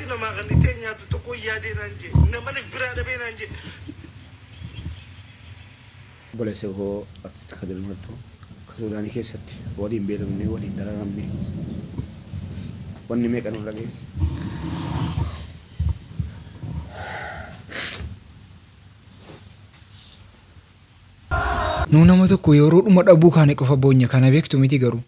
nama kan itenya tu toko yade nanje nama ni berada be nanje boleh seho artis kadal marto kasudani kesatti wadi belamne wadi dararamne wanni me kanu lagis nu nama tokko yeroo dhuma dhabuu kaane qofa boonya kana beektu miti garuu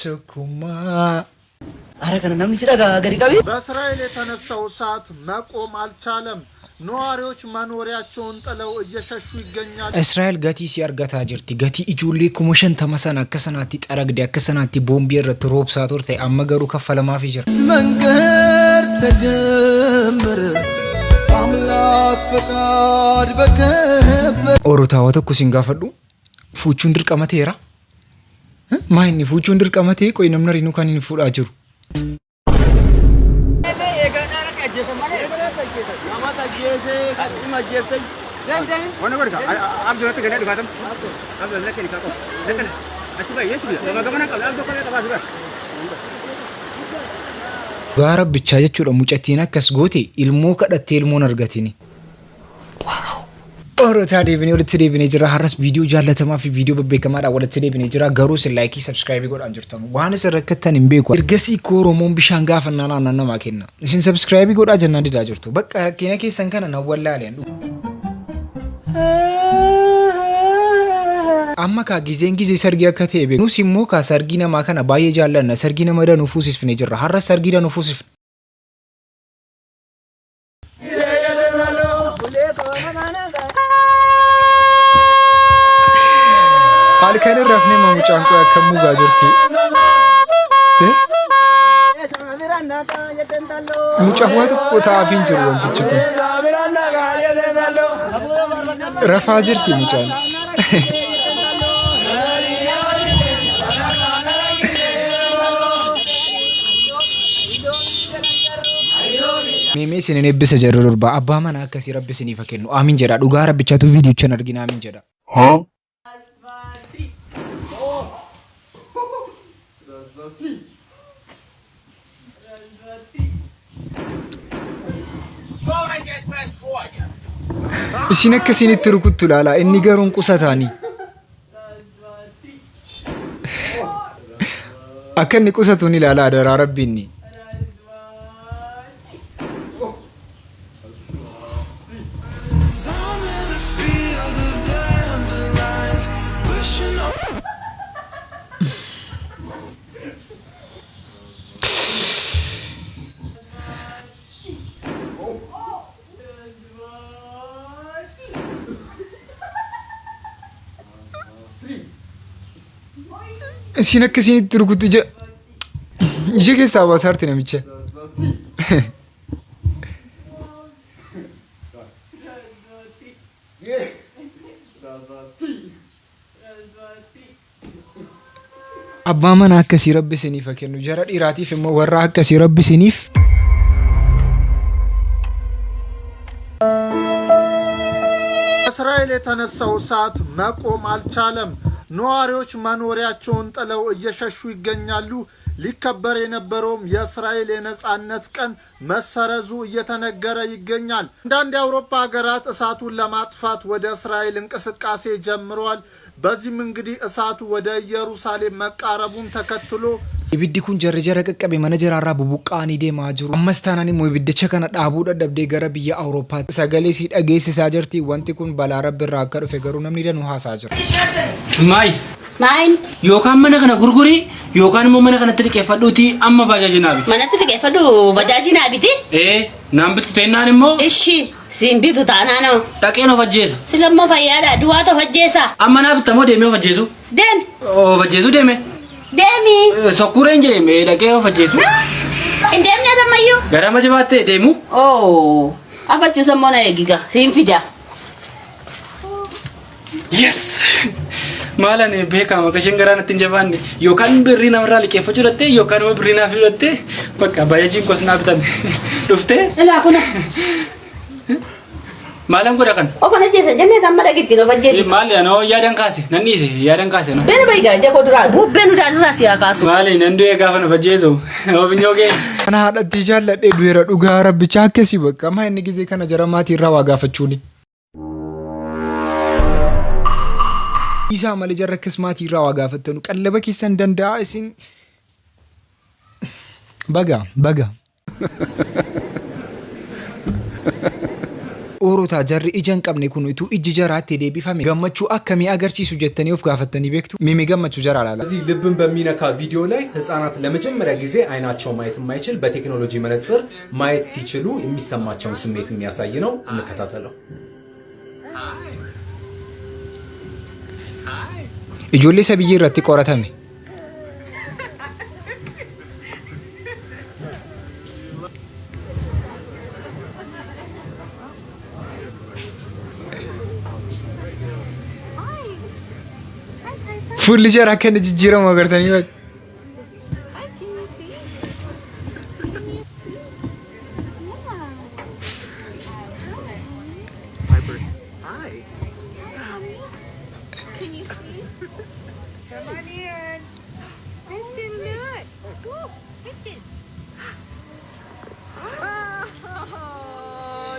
Sukuma አረ ከነም ሲዳጋ ገሪ ቀቢ በእስራኤል የተነሳው እሳት መቆም አልቻለም። ነዋሪዎች መኖሪያቸውን ጥለው እየሸሹ ይገኛሉ። እስራኤል ገቲ ሲያርጋታ ጅርቲ ገቲ ኢጁሊ ኩሞሽን ተመሰና ከሰናቲ ጠረግዲ ከሰናቲ ቦምቢ ረት ሮብ ሳቶር ታይ አመገሩ ከፈለማፊ ጅር መንገር ተጀመረ አምላክ ፈቃድ በከበ ኦሮታ ወተኩ ሲንጋፈዱ ፉቹን ድርቀመቴራ ማይኒ ፉቹን ድርቀመቴ ቆይ ነምነሪኑ ካኒን ፉዳ ጅሩ ጋራ ብቻ jechuudha mucattiin akkas goote ilmoo kadhatte ilmoon argatini ኦሮታ ዴቪኒ ወለተ ዴቪኒ ጅራ ሐራስ ቪዲዮ ጃለተማ ፊ ቪዲዮ በበከማዳ ወለተ ዴቪኒ ጅራ ገሩስ ላይክ ሰብስክራይብ ጎዳን ጅርተኑ ዋን ሰረከተን እምቤኩ እርገሲ ኮሮሞን ቢሻንጋ ፈናና ናና ማከና እሺን ሰብስክራይብ ጎዳ ጀና ዲዳ ጅርቱ በቃ ረከነ ከሰን ከነ ነው ወላለ እንዱ አማካ ጊዜን ጊዜ ሰርጊያ ከተቤ ኑ ሲሞ ካ ሰርጊና ማከና ባየ ጃለና ሰርጊና መደኑ ፉሲስ ፍኔ ጅራ ሐራስ ሰርጊዳ ነው ፉሲስ አልከነ ረፍኔ ማሙጫንቆ ያከሙ ጋጀርቲ ሙጫዋቱ ቆታ አፊንጅሩ ወንድችኩ ረፋጅርቲ ሙጫን ሜሜ ሲነኔ ብሰ ጀረሩርባ አባማና ከሲ ረብስኒ ፈከኑ አሚን ጀዳ ዱጋ ረብቻቱ ቪዲዮ ቸን አርጊና አሚን ጀዳ isinek sinit turkuttu lala inni garun qusatani akanni qusatuni lala adara rabbini ሲነክ ሲኒት ትርኩት ጀ ከሳባ ሳርት ነው ሚቸ አባማን አከሲ ረብስኒ ፈከኑ ጀራ ዲራቲፍ ሞ ወራ አከሲ ረብስኒፍ እስራኤል የተነሳው እሳት መቆም አልቻለም። ነዋሪዎች መኖሪያቸውን ጥለው እየሸሹ ይገኛሉ። ሊከበር የነበረውም የእስራኤል የነጻነት ቀን መሰረዙ እየተነገረ ይገኛል። አንዳንድ የአውሮፓ ሀገራት እሳቱን ለማጥፋት ወደ እስራኤል እንቅስቃሴ ጀምረዋል። በዚህም እንግዲህ እሳቱ ወደ ኢየሩሳሌም መቃረቡን ተከትሎ ይብዲኩን ጀረጀረ ቀቀበ መነጀር አራ ቡቡቃኒ ዴ ማጅሩ አመስታናኒ ሞ ይብደቸ ከነ ዳቡ ደደብዴ ገረብ የአውሮፓ ሰገሌ ሲደገስ ሳጀርቲ ወንቲኩን ባላረብ ራከር ፈገሩ ነምኒ ደኑ ሐሳጀር ማይን ዮካን መነ ከነ ጉርጉሪ ዮካን ሞ መነ ከነ ትልቅ የፈዱቲ አማ ባጃጅናቢ ማነ ትልቅ የፈዱ ባጃጅናቢቲ ናምብቱ ተናን ሞ እሺ ሲምቢቱ ታና ነው ዳቄ ነው ፈጀሳ ስለሞ ፈያዳ ዱዋቶ ፈጀሳ አማና ብተሞ ደሜው ፈጀሱ ደን ፈጀሱ ደሜ ደሚ ሶኩሬ እንጀ ደሜ ዳቄ ነው ፈጀሱ እንደምነ ተማዩ ገራማ ጀባቴ ደሙ አፈቹ ሰሞና የጊጋ ሲምፊዳ yes Malan beka maka shingaran tinjaban yokan birri namra liqeeffachuu datte yokan birri naaf datte bakka baay'een kos naaf tan dhufte Ela kuna. malan goda kan O kana jesa jenne tamma dagitti no fajjesi. mal ya no yadan kaase nan ise yadan kaase no Benu bai gaje ko dura du benu da dura siya kasu. mali nan do gaafa na fajjeeso obinyoge kana haadhatti jaalladhee du'eera dhugaa rabbicha akkasii bakka amma inni gizee kana jara maatii irraa waa gaafachuuni. Isaa malee jarra akkas maatii irraa waa gaafattanu qallaba keessan danda'a isin baga. Oorota jarri ija hin qabne kun utuu iji jaraatti deebifame gammachuu akkamii agarsiisu jettanii of gaafattanii beektu? Mimi gammachuu jara laala. እዚህ ልብን በሚነካ ቪዲዮ ላይ ህፃናት ለመጀመሪያ ጊዜ አይናቸው ማየት የማይችል በቴክኖሎጂ መነጽር ማየት ሲችሉ የሚሰማቸውን ስሜት የሚያሳይ ነው። እንከታተለው። Ijoollee sabiyyii irratti qoratame. Fuulli jara akka inni jijjiiramu agartanii bakka.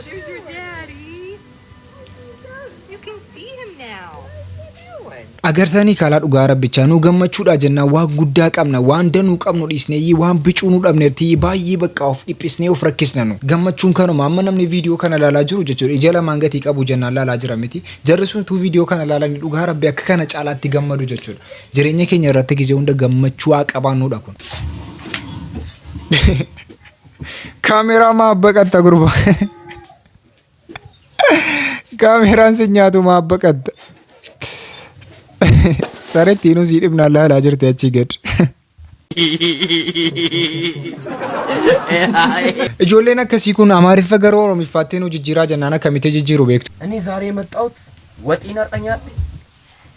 There's your daddy. You can see him now. Agartanii kalaa dhugaa rabbichaa nu gammachuudha jennaan waan guddaa qabna waan danuu qabnu dhiisnee waan bicuu nu dhabneerti baay'ee bakka of dhiphisnee of rakkisna nu gammachuun kanuma amma namni viidiyoo kana ilaalaa jiru jechuudha ija lamaan gatii qabu jennaan ilaalaa jira miti jarri sun tu viidiyoo kana ilaalanii dhugaa rabbi akka kana caalaatti gammadu jechuudha jireenya keenya irratti gizee hunda gammachuu haa qabaannuudha kun. Kaameeraa maabbaqatta gurba kaameeraan si nyaatu maabbaqatta. Saretti nu si dhibna laalaa jirti achi gad. Ijoolleen akkasii kun Amaariffa gara Oromiffaatti nu jijjiiraa jennaan akkamitti jijjiiru beektu? እኔ ዛሬ የመጣሁት ወጤን አርጠኛል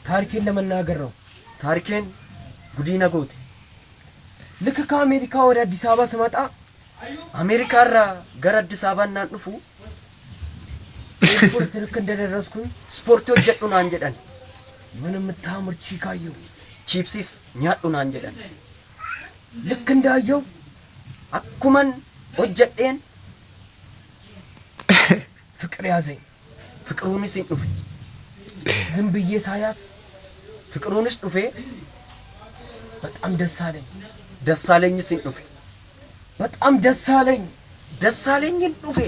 ታሪኬን ለመናገር ነው። ታሪኬን ጉዲና ጎቴ ልክ ከአሜሪካ ወደ አዲስ አበባ ስመጣ አሜሪካራ ገረ አዲስ አበባ እናንፉ ስፖርት ልክ እንደደረስኩኝ ስፖርቶች ጀጡን አንጀዳን ምንም ታምር ቺካዩ ቺፕሲስ ኛጡን አንጀዳን ልክ እንዳየው አኩመን ወጀዴን ፍቅር ያዘኝ ፍቅሩንስ እንዱፍ ዝም ብዬ ሳያት ፍቅሩንስ ዱፌ በጣም ደስ አለኝስ እንዱፍ በጣም ደስ አለኝ እንዱፌ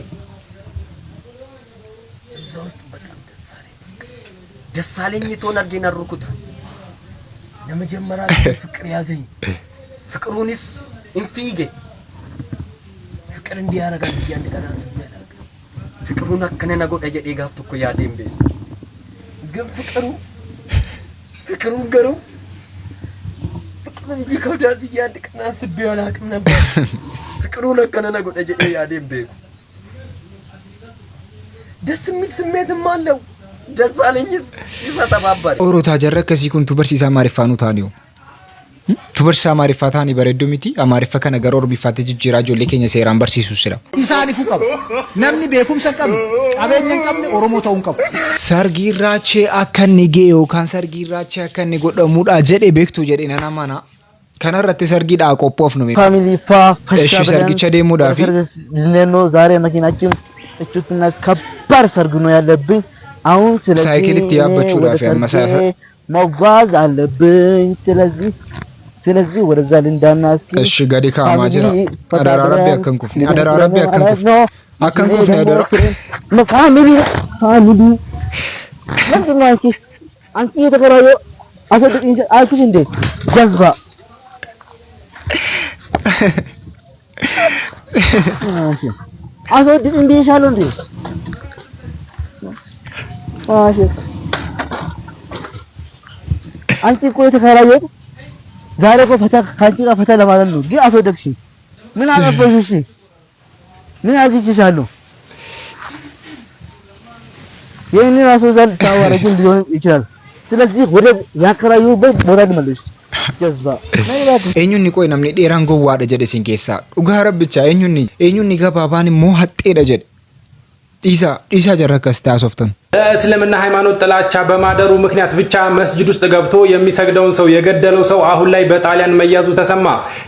እዛው በጣም ደስ አለኝ ቶን አርጌና ሩኩት ለመጀመሪያ ፍቅር ያዘኝ ፍቅሩንስ እንፊጌ ፍቅር እንዲያረጋል ይያንድ ቀና አስበላ ፍቅሩን አከነና ጎዳ ጀዴ ጋፍቱ እኮ ያዴም ቤ ግን ፍቅሩን ገሩ ፍቅሩን ቢከውዳል ይያንድ ቀና አስበላ አላቅም ነበር ፍቅሩን አከነና ጎዳ ጀዴ ያዴም ቤ ደስ የሚል ስሜትም አለው ደስ አለኝስ ይፈተባባል ኦሮታ ጀረ ከዚህ ኩንቱ በርሲሳ ማሪፋኑ ታኒዮ ቱበርሳ ማሪፋ ታኒ በረዶ ሚቲ አማሪፋ ከነገር ኦርቢፋት ጅጅራ ጆሌ ኬኛ ሴራን በርሲሱ ስላ ኢሳኒፉ ቀብ ነምኒ ቤኩም ሰቀም አበኘን ቀም ኦሮሞ ተውን ቀብ ሰርጊራቼ አከኒ ጌዮ ካን ሰርጊራቼ አከኒ ጎደሙዳ ጀዴ ቤክቱ ጀዴ ነናማና ከነረተ ሰርጊዳ ቆጶፍ ነው ፋሚሊ ፋ እሺ ሰርጊቸ ደሞ ዳፊ ለኖ ዛሬ መኪናችን እቹትና ከባድ ሰርግ ነው ያለብኝ አሁን ስለዚህ ሳይክል ትያበቹ ዳፊ አመሳሳ መጓዝ አለብኝ ስለዚህ ወደዛ ልንዳና እስኪ እሺ ጋዲ ካማጀራ አዳራ ረቢ አከንኩፍ አከንኩፍ ነው አዳራ ፋሚሊ ለምን አንቺ የተከራዮ አሰድኝ አልኩሽ እንዴ ጀዝባ አሰድኝ እንዴ ይሻለው እንዴ አንቺ እኮ የተከራየው ዛሬ እኮ ፈታ ካንቺ ጋር ፈታ ለማለት ነው። ግን አስወደቅሽኝ። ምን አለበሽ? እሺ ምን አድርግልሻለሁ? ይሄን ራሱ ዘል ታወራጅን ሊሆን ይችላል። ስለዚህ ወደ ያከራዩበት ቦታ መልስ ጀዛ eenyuun qoy namni dheeraan gowwaadha jedhe sin keessaa dhugaa rabbicha eenyuun gabaabaan immoo haxxeedha jedhe dhiisaa jarra akkas taasoftan በእስልምና ሃይማኖት ጥላቻ በማደሩ ምክንያት ብቻ መስጂድ ውስጥ ገብቶ የሚሰግደውን ሰው የገደለው ሰው አሁን ላይ በጣሊያን መያዙ ተሰማ።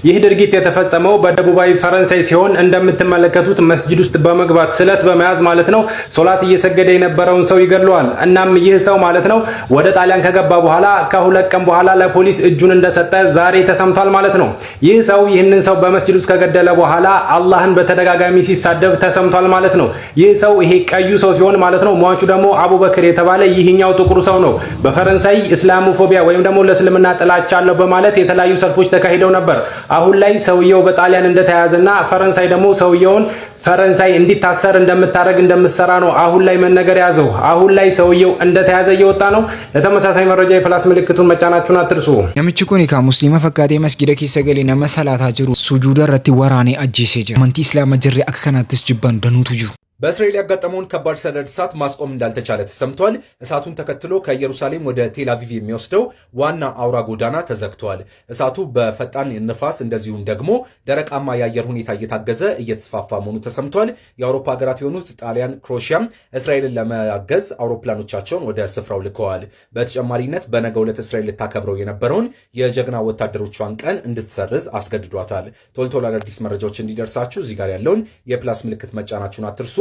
ይህ ድርጊት የተፈጸመው በደቡባዊ ፈረንሳይ ሲሆን እንደምትመለከቱት መስጂድ ውስጥ በመግባት ስለት በመያዝ ማለት ነው ሶላት እየሰገደ የነበረውን ሰው ይገድለዋል። እናም ይህ ሰው ማለት ነው ወደ ጣሊያን ከገባ በኋላ ከሁለት ቀን በኋላ ለፖሊስ እጁን እንደሰጠ ዛሬ ተሰምቷል ማለት ነው። ይህ ሰው ይህንን ሰው በመስጂድ ውስጥ ከገደለ በኋላ አላህን በተደጋጋሚ ሲሳደብ ተሰምቷል ማለት ነው። ይህ ሰው ይሄ ቀዩ ሰው ሲሆን ማለት ነው ሟቹ ደግሞ አቡበክር የተባለ ይህኛው ጥቁሩ ሰው ነው። በፈረንሳይ እስላሞፎቢያ ወይም ደግሞ ለእስልምና ጥላቻ አለው በማለት የተለያዩ ሰልፎች ተካሂደው ነበር። አሁን ላይ ሰውየው በጣሊያን እንደተያዘና ፈረንሳይ ደግሞ ሰውየውን ፈረንሳይ እንዲታሰር እንደምታረግ እንደምትሰራ ነው አሁን ላይ መነገር ያዘው። አሁን ላይ ሰውየው እንደተያዘ እየወጣ ነው። ለተመሳሳይ መረጃ የፕላስ ምልክቱን መጫናችሁን አትርሱ። namichi kun ka muslima fakkaatee masgida keessa galee nama salaataa jiru sujuuda irratti waraanee ajjeesee jira. amantii islaamaa jirre akka kanaattis jibban danuutu jiru. በእስራኤል ያጋጠመውን ከባድ ሰደድ እሳት ማስቆም እንዳልተቻለ ተሰምቷል። እሳቱን ተከትሎ ከኢየሩሳሌም ወደ ቴል አቪቭ የሚወስደው ዋና አውራ ጎዳና ተዘግቷል። እሳቱ በፈጣን ንፋስ እንደዚሁም ደግሞ ደረቃማ የአየር ሁኔታ እየታገዘ እየተስፋፋ መሆኑ ተሰምቷል። የአውሮፓ ሀገራት የሆኑት ጣሊያን፣ ክሮሺያም እስራኤልን ለማገዝ አውሮፕላኖቻቸውን ወደ ስፍራው ልከዋል። በተጨማሪነት በነገው ዕለት እስራኤል ልታከብረው የነበረውን የጀግና ወታደሮቿን ቀን እንድትሰርዝ አስገድዷታል። ቶሎ አዳዲስ መረጃዎች እንዲደርሳችሁ እዚህ ጋር ያለውን የፕላስ ምልክት መጫናችሁን አትርሱ።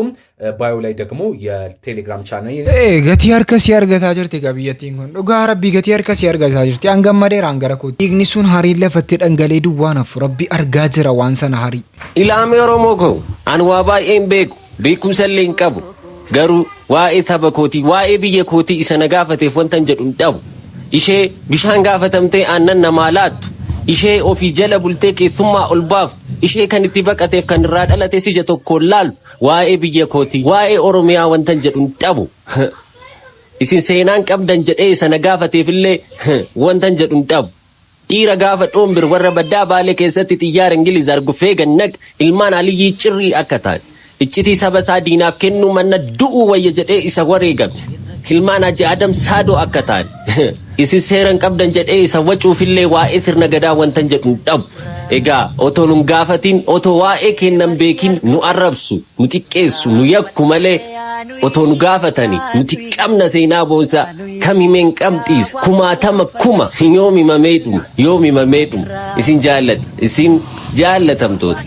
ባዮ ላይ ደግሞ የቴሌግራም ቻናል ገቲ አርከስ ያርገታ ጅርቴ ጋብየቲን ኮን ዱጋ ረቢ ገቲ አርከስ ያርገታ ጅርቴ አንገመዴ ራንገረኩ ኢግኒሱን ሃሪ ለፈት ደንገሌ ዱዋናፍ ረቢ አርጋ ጅራ ዋንሰና ሃሪ ኢላሜ ኦሮሞኮ አንዋባ ኤምቤኩ ቤኩሰሌን ቀቡ ገሩ ዋኤ ተበኮቲ ዋኤ ብየኮቲ ኢሰነጋፈቴ ፎንተን ጀዱን ዳው ኢሼ ቢሻን ጋፈተምቴ አነን ነማላት ኢሼ ኦፊ ጀለ ቡልቴ ኬሱማ ኦልባፍ ኢሼ ከንቲ በቀቴፍ ከንራ ዳለቴ ሲጀ ተኮላል ዋኤ ብየኮቲ ዋኤ ኦሮሚያ ወንተን ጀዱን ዳቡ ኢሲን ሴናን ቀብደን ጀዴ ሰነጋፈቴፍሌ ወንተን ጀዱን ዳቡ ዲራ ጋፈ ዶምብር ወረ በዳ ባሌ ከሰት ጥያር እንግሊዝ አርጉፌ ገነግ ኢልማን አልይ ጭሪ አከታል እጭቲ ሰበሳ ዲናፍ ከኑ መነ ዱኡ ወየ ጀዴ ኢሰ ወሬ ገብ ኢልማን አጀ አደም ሳዶ አከታል ኢሲን ሴረን ቀብደን ጀዴ ኢሰ ወጩፍሌ ዋኤ ትር ነገዳ ወንተን ጀዱን ዳቡ ኤጋ ኦቶኑን ጋፈቲን ኦቶ ዋኤ ከነም ቤኪን ኑ አረብሱ ኑ ጢቄሱ ኑ የኩ መሌ ኦቶኑ ጋፈተኒ ኑ ጢቀምነ ሴና ቦንሳ ከሚሜን ቀምጢስ ኩማተመ ኩማ ዮሚ መሜዱ ኢሲን ጃለተምቶት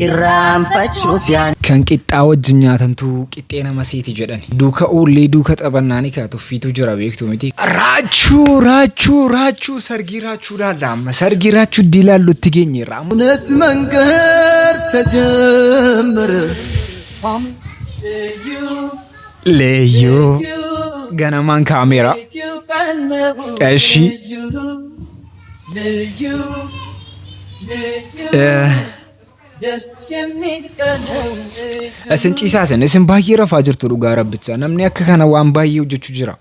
kan qixxaa wajjin nyaatantu qixxee nama seeti jedhan duuka oollee duuka xabannaani kaa tuffiitu jira beektu miti raachuu sargii raachuu laalla sargii raachuu dilaallu itti geenyeerra እውነት መንገድ ተጀመረ leeyyoo ganamaan kaameera እሺ Asin ciisaasan isin baay'ee rafaa jirtu dhugaa rabbitsa namni akka kana waan baay'ee hojjechuu jira.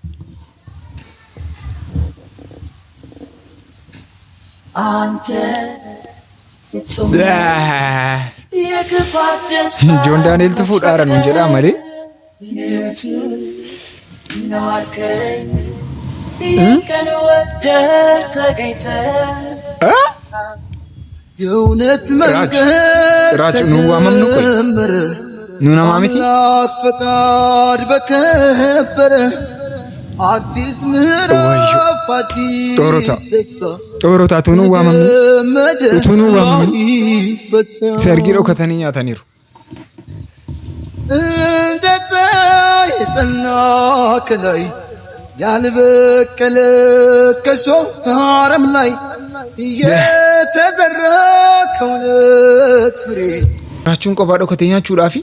Joon Daani'eel fuudhaara nuun jedhaa malee. የእውነት መንገድ ተጀመረ አምላክ ፈቃድ በከበረ አዲስ ምዕራፍ አዲስ ደስታ ጦሮታ ቱኑ ዋመኑ ሰርጊሮ ከተኒ ኛተኒሩ እንደ ፀሐይ የጸና ከላይ ያልበቀለ ከእሾህ አረም ላይ የተዘራ ከእውነት ፍሬ ራችሁን ቆባዶ ከተኛችሁudhaafi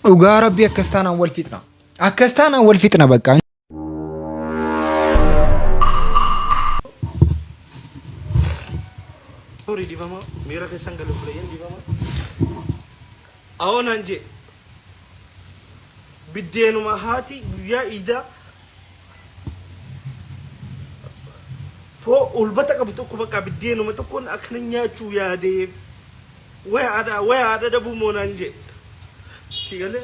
dhugaa rabbi akkastaanaan wal fixna bakka Sorry difama mera kesan galu playen difama awon anje biddenu mahati ya ida fo ulbata ka bitu kuma ka biddenu mata kon aknan ya chu ya de waya ada da bu monanje sigale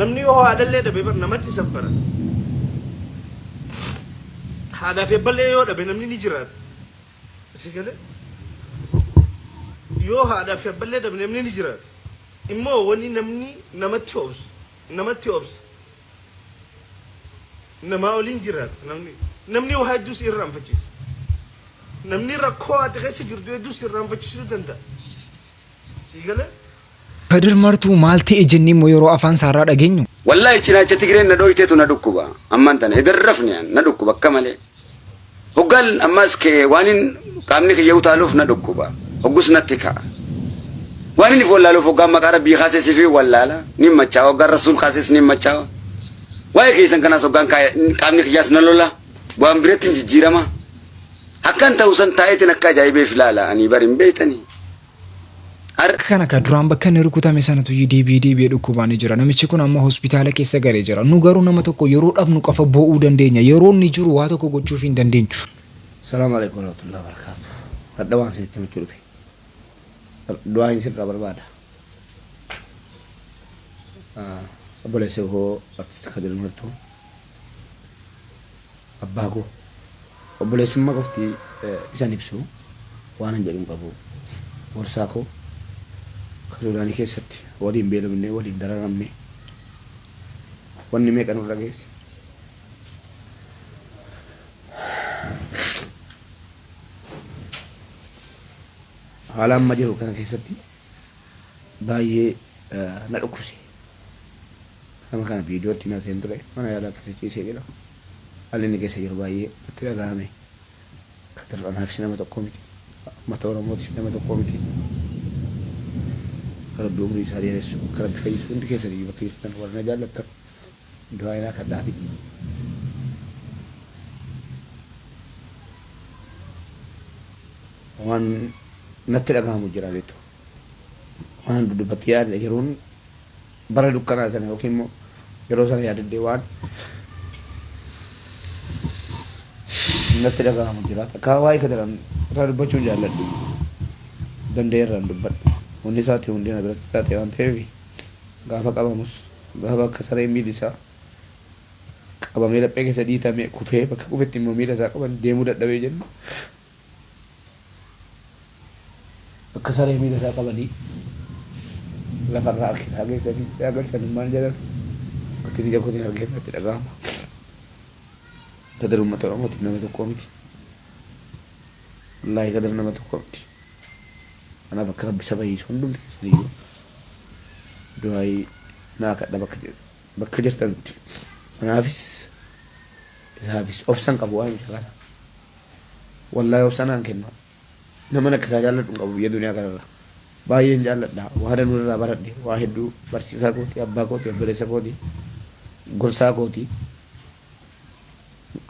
namni yoo haadhallee dhabe bar namatti sabbara haadhaaf ebballee yoo dhabe namni ni jiraata si gale yoo haadhaaf ebballee dhabe namni ni jiraata immoo wanni namni namatti obsa nama waliin jiraata namni waa hedduus irraanfachiisa namni rakkoo ati keessa jirtu hedduus irraanfachiisuu danda'a si gale Kadir martuu maal ta'e jennee immoo yeroo afaan saaraa dhageenyu. Wallahi cinaacha Tigireen na dhooyteetu na dhukkuba. Ammaan tana edarrafni na dhukkuba akka malee. Hoggaan ammas kee waanin qaamni kiyya utaaluuf na dhukkuba. Hoggus natti ka'a. Waanin if wallaaluuf hoggaan maqaa rabbii kaasees fi wallaala ni machaawa hoggaan rasuul kaasees ni machaawa. Waa'ee keessan kanaas hoggaan qaamni kiyyaas na lola. Waan biratti hin jijjiirama. Akkan ta'u san taa'eetiin akka ajaa'ibeef ilaala ani bari hin beeytanii. Kana ka duraan bakka inni rukutame sanatu deebi'ee dhukkubaan jira. Namichi kun amma hospitaala keessa galee jira. Nu garuu nama tokko yeroo dhabnu qofa boo'uu dandeenya. Yeroo inni jiru waa tokko gochuuf hin dandeenyu. Salaamu alaykum warahmatullahi wabarakatuh. Hadda waan sinitti michuu dhufe. Du'aa hin sirraa barbaada. Obboleessa koo artista Kadir Martuu. Abbaa koo. Obboleessummaa qofti isaan ibsu waan hin jedhu qabu. Gorsaa koo. Suudaanii keessatti waliin beelamne waliin dararamne wanni meeqa nurra geesse haala amma jiru kana keessatti baay'ee na dhukkubse nama kana viidiyootti na seen ture mana yaalaa keessa ciisee jira haalli inni keessa jiru baay'ee itti dhagahame Kadir anaafis nama tokko miti mata Oromootis nama tokko miti Rabbi umri isaa dheeressu Rabbi fayyisu hundi keessanii bakka jirtan warra jaallattan du'aa ilaa kadhaafi waan natti dhagahamu jira beektu waan dubbatti yaadne yeroon bara dukkanaa sana yookiin immoo yeroo sana yaadadde waan natti dhagahamu jira takkaa waa'ee Kadiran irraa dubbachuu jaalladhu danda'e irraan dubbadhu wanni isaati hundi na biratti taate waan ta'eef gaafa qabamus gaafa akka saree miilli isaa qabamee laphee keessa dhiitamee kufee bakka kufetti immoo miila isaa qaban deemuu dadhabee jennu akka saree miila isaa qabanii lafarraa harkisaa geessanii agarsiisan maal jedhan bakki ija kootiin argee natti dhagahama. Kadir uummata Oromootiif nama tokko miti. Wallaahi Kadir nama tokko miti. Kanaaf akka Rabbi saba hiisu hundumti keessaniyyuu du'aayii naa kadha bakka jirtanitti. Kanaafis isaafis obsan qabu waan isa kana. Wallaahi obsanaan kenna. Nama akka isaa jaalladhu hin qabu biyya duniyaa kanarra. Baay'een jaalladha. Waa danuu irraa baradhe. Waa hedduu barsiisaa kooti, abbaa kooti, obboleessa kooti, gorsaa kooti.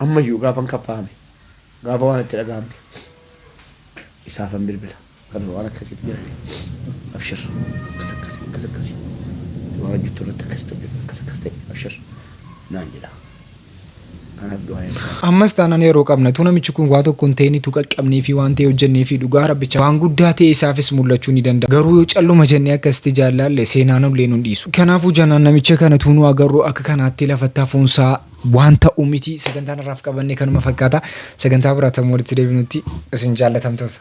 Ammayyuu gaafan kaffahame. Gaafa waan itti dhagahamte. Isaafan bilbila. Kan waan akkasitti jirani. Abshir. Akkasi. Waan juttu irratti akkas ta'e abshir naan jedha. Ammas taanaan yeroo qabnatu namichi kun waa tokko hin ta'initu qaqqabnee fi waan ta'e hojjennee fi dhugaa rabbicha waan guddaa ta'e isaafis mul'achuu ni danda'a. Garuu yoo calluma jennee akkasitti jaallalle seenaan illee nu dhiisu. Kanaafuu jannaan namicha kana tuunuu agarru akka kanaatti lafatti hafuunsaa waan ta'u miti sagantaan irraaf qabanne kanuma fakkaata. Sagantaa biraatti walitti deebinutti isin jaallatamtoota.